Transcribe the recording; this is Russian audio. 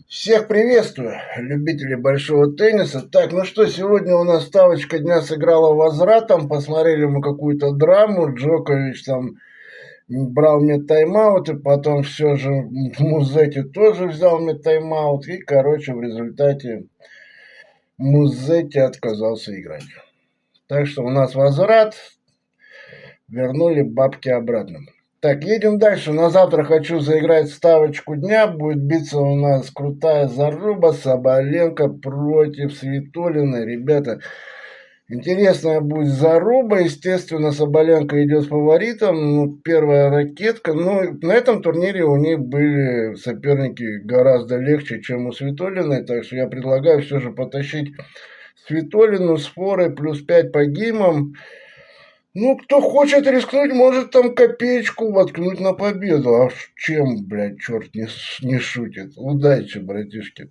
Всех приветствую, любители большого тенниса. Так, ну что, сегодня у нас ставочка дня сыграла возвратом. Посмотрели мы какую-то драму. Джокович там брал мне тайм-аут, и потом все же Музетти тоже взял мне тайм-аут. И, короче, в результате Музетти отказался играть. Так что у нас возврат. Вернули бабки обратно. Так, едем дальше. На завтра хочу заиграть ставочку дня. Будет биться у нас крутая заруба. Соболенко против Свитолина. Ребята, интересная будет заруба. Естественно, Соболенко идет с фаворитом. Ну, первая ракетка. Но на этом турнире у них были соперники гораздо легче, чем у Свитолиной. Так что я предлагаю все же потащить Свитолину с форой плюс 5 по геймам. Ну, кто хочет рискнуть, может там копеечку воткнуть на победу. А чем, блядь, черт не шутит. Удачи, братишки.